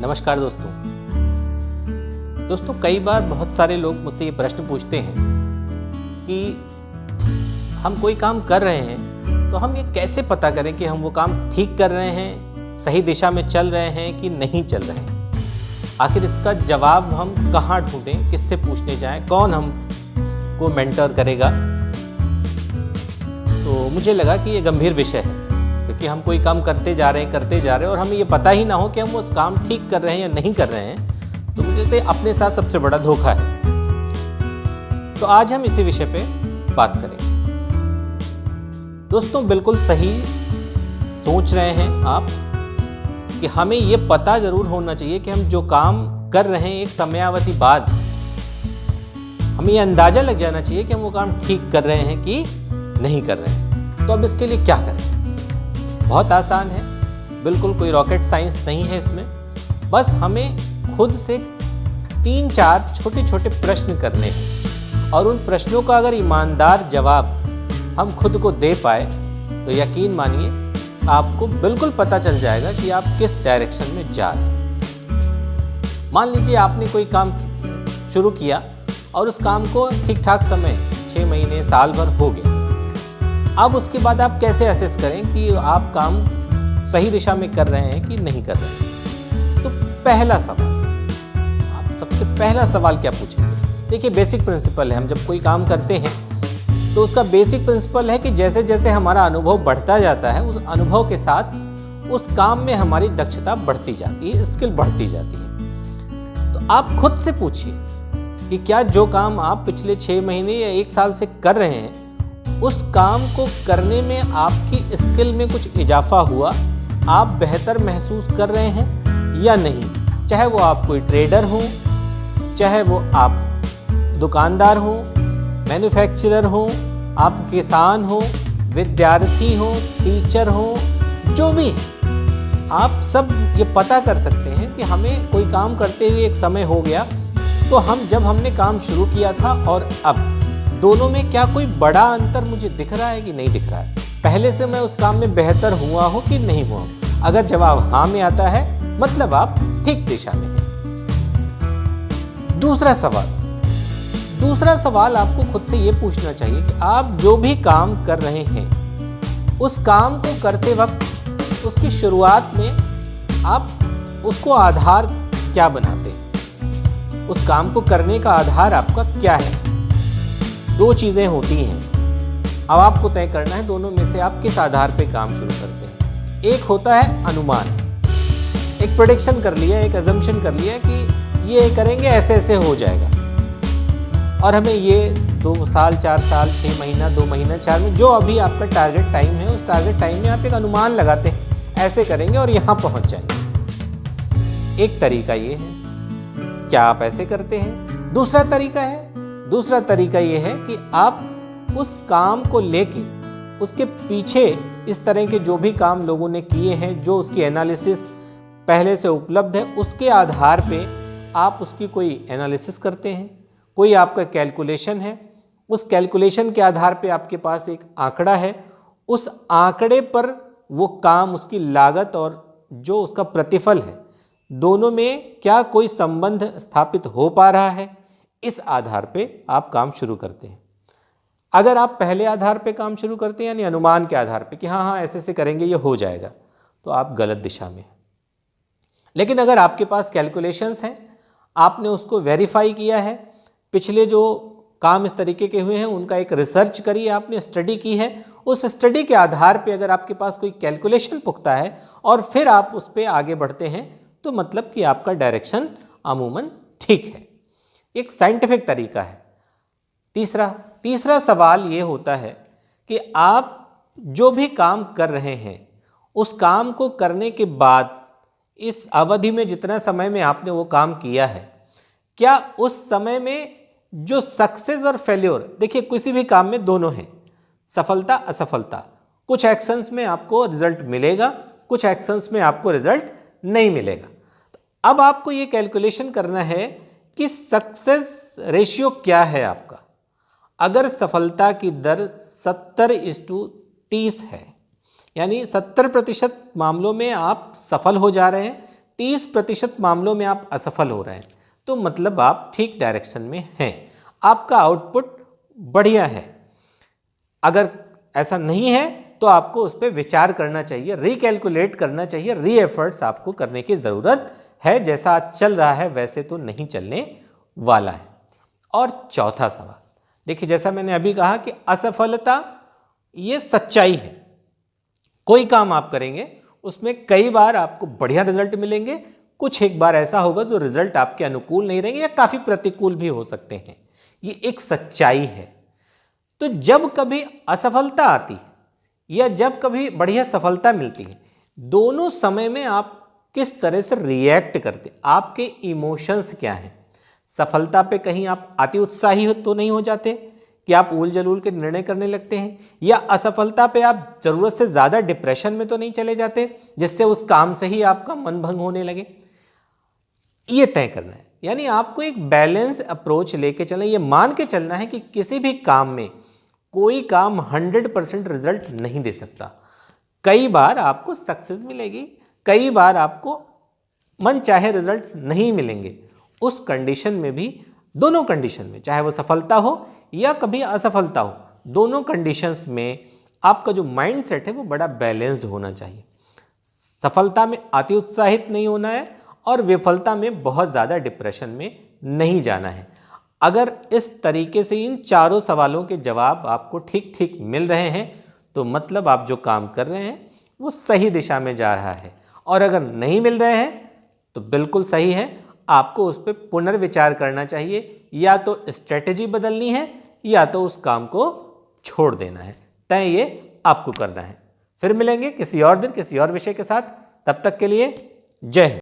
नमस्कार दोस्तों, कई बार बहुत सारे लोग मुझसे ये प्रश्न पूछते हैं कि हम कोई काम कर रहे हैं तो हम ये कैसे पता करें कि हम वो काम ठीक कर रहे हैं, सही दिशा में चल रहे हैं कि नहीं चल रहे हैं। आखिर इसका जवाब हम कहाँ ढूंढें, किससे पूछने जाएं, कौन हमको मेंटर करेगा। तो मुझे लगा कि ये गंभीर विषय है, क्योंकि हम कोई काम करते जा रहे हैं और हमें ये पता ही ना हो कि हम उस काम ठीक कर रहे हैं या नहीं कर रहे हैं, तो मुझे लगता है अपने साथ सबसे बड़ा धोखा है। तो आज हम इसी विषय पे बात करेंगे। दोस्तों, बिल्कुल सही सोच रहे हैं आप कि हमें ये पता जरूर होना चाहिए कि हम जो काम कर रहे हैं एक समयावधि बाद हमें ये अंदाजा लग जाना चाहिए कि हम वो काम ठीक कर रहे हैं कि नहीं कर रहे हैं। तो अब इसके लिए क्या करें? बहुत आसान है, बिल्कुल कोई रॉकेट साइंस नहीं है इसमें। बस हमें खुद से 3-4 छोटे छोटे प्रश्न करने हैं और उन प्रश्नों का अगर ईमानदार जवाब हम खुद को दे पाए तो यकीन मानिए आपको बिल्कुल पता चल जाएगा कि आप किस डायरेक्शन में जा रहे हैं। मान लीजिए आपने कोई काम शुरू किया और उस काम को ठीक ठाक समय 6 महीने साल भर हो गया। अब उसके बाद आप कैसे असेस करें कि आप काम सही दिशा में कर रहे हैं कि नहीं कर रहे हैं? तो पहला सवाल, आप सबसे पहला सवाल क्या पूछेंगे? देखिए, बेसिक प्रिंसिपल है, हम जब कोई काम करते हैं तो उसका बेसिक प्रिंसिपल है कि जैसे जैसे हमारा अनुभव बढ़ता जाता है, उस अनुभव के साथ उस काम में हमारी दक्षता बढ़ती जाती है, स्किल बढ़ती जाती है। तो आप खुद से पूछिए कि क्या जो काम आप पिछले 6 महीने या 1 साल से कर रहे हैं उस काम को करने में आपकी स्किल में कुछ इजाफा हुआ, आप बेहतर महसूस कर रहे हैं या नहीं। चाहे वो आप कोई ट्रेडर हो, चाहे वो आप दुकानदार हो, मैन्युफैक्चरर हो, आप किसान हो, विद्यार्थी हो, टीचर हो, जो भी, आप सब ये पता कर सकते हैं कि हमें कोई काम करते हुए एक समय हो गया, तो जब हमने काम शुरू किया था और अब दोनों में क्या कोई बड़ा अंतर मुझे दिख रहा है कि नहीं दिख रहा है। पहले से मैं उस काम में बेहतर हुआ हूं कि नहीं हुआ हूं। अगर जवाब हाँ में आता है मतलब आप ठीक दिशा में हैं। दूसरा सवाल आपको खुद से ये पूछना चाहिए कि आप जो भी काम कर रहे हैं उस काम को करते वक्त उसकी शुरुआत में आप उसको आधार क्या बनाते हैं? उस काम को करने का आधार आपका क्या है? 2 चीजें होती हैं, अब आपको तय करना है दोनों में से आप किस आधार पे काम शुरू करते हैं। एक होता है अनुमान, एक प्रेडिक्शन कर लिया, एक अजम्पशन कर लिया कि ये करेंगे ऐसे ऐसे हो जाएगा और हमें ये 2 साल 4 साल 6 महीना 2 महीना 4 में जो अभी आपका टारगेट टाइम है, उस टारगेट टाइम में आप एक अनुमान लगाते हैं, ऐसे करेंगे और यहाँ पहुँच जाएंगे। एक तरीका ये है, क्या आप ऐसे करते हैं? दूसरा तरीका ये है कि आप उस काम को लेके उसके पीछे इस तरह के जो भी काम लोगों ने किए हैं, जो उसकी एनालिसिस पहले से उपलब्ध है, उसके आधार पे आप उसकी कोई एनालिसिस करते हैं, कोई आपका कैलकुलेशन है, उस कैलकुलेशन के आधार पे आपके पास एक आंकड़ा है, उस आंकड़े पर वो काम, उसकी लागत और जो उसका प्रतिफल है, दोनों में क्या कोई संबंध स्थापित हो पा रहा है, इस आधार पे आप काम शुरू करते हैं। अगर आप पहले आधार पे काम शुरू करते हैं यानी अनुमान के आधार पे कि हाँ ऐसे ऐसे करेंगे ये हो जाएगा, तो आप गलत दिशा में हैं। लेकिन अगर आपके पास कैलकुलेशंस हैं, आपने उसको वेरीफाई किया है, पिछले जो काम इस तरीके के हुए हैं उनका एक रिसर्च करी, आपने स्टडी की है, उस स्टडी के आधार पे अगर आपके पास कोई कैलकुलेशन पुख्ता है और फिर आप उस पर आगे बढ़ते हैं, तो मतलब कि आपका डायरेक्शन अमूमन ठीक है। एक साइंटिफिक तरीका है। तीसरा सवाल ये होता है कि आप जो भी काम कर रहे हैं उस काम को करने के बाद इस अवधि में जितना समय में आपने वो काम किया है, क्या उस समय में जो सक्सेस और फेल्योर, देखिए किसी भी काम में दोनों हैं, सफलता असफलता। कुछ एक्शंस में आपको रिजल्ट मिलेगा, कुछ एक्शंस में आपको रिजल्ट नहीं मिलेगा। तो अब आपको ये कैलकुलेशन करना है कि सक्सेस रेशियो क्या है आपका। अगर सफलता की दर 70:30 है, यानी 70% मामलों में आप सफल हो जा रहे हैं, 30% मामलों में आप असफल हो रहे हैं, तो मतलब आप ठीक डायरेक्शन में हैं, आपका आउटपुट बढ़िया है। अगर ऐसा नहीं है तो आपको उस पर विचार करना चाहिए, रिकैलकुलेट करना चाहिए, री एफर्ट्स आपको करने की ज़रूरत है। जैसा आज चल रहा है वैसे तो नहीं चलने वाला है। और चौथा सवाल देखिए, जैसा मैंने अभी कहा कि असफलता ये सच्चाई है। कोई काम आप करेंगे उसमें कई बार आपको बढ़िया रिजल्ट मिलेंगे, कुछ एक बार ऐसा होगा जो रिजल्ट आपके अनुकूल नहीं रहेंगे या काफ़ी प्रतिकूल भी हो सकते हैं। ये एक सच्चाई है। तो जब कभी असफलता आती है या जब कभी बढ़िया सफलता मिलती है, दोनों समय में आप किस तरह से रिएक्ट करते, आपके इमोशंस क्या हैं। सफलता पे कहीं आप अति उत्साही तो नहीं हो जाते कि आप उल जलूल के निर्णय करने लगते हैं, या असफलता पे आप ज़रूरत से ज़्यादा डिप्रेशन में तो नहीं चले जाते जिससे उस काम से ही आपका मन भंग होने लगे। ये तय करना है, यानी आपको एक बैलेंस अप्रोच लेके चलना, ये मान के चलना है कि किसी भी काम में कोई काम 100% रिजल्ट नहीं दे सकता। कई बार आपको सक्सेस मिलेगी, कई बार आपको मन चाहे रिजल्ट्स नहीं मिलेंगे। उस कंडीशन में भी, दोनों कंडीशन में, चाहे वो सफलता हो या कभी असफलता हो, दोनों कंडीशंस में आपका जो माइंड सेट है वो बड़ा बैलेंस्ड होना चाहिए। सफलता में अति उत्साहित नहीं होना है और विफलता में बहुत ज़्यादा डिप्रेशन में नहीं जाना है। अगर इस तरीके से इन चारों सवालों के जवाब आपको ठीक ठीक मिल रहे हैं तो मतलब आप जो काम कर रहे हैं वो सही दिशा में जा रहा है, और अगर नहीं मिल रहे हैं तो बिल्कुल सही है, आपको उस पर पुनर्विचार करना चाहिए। या तो स्ट्रेटेजी बदलनी है या तो उस काम को छोड़ देना है। तय ये आपको करना है। फिर मिलेंगे किसी और दिन किसी और विषय के साथ। तब तक के लिए जय हिंद।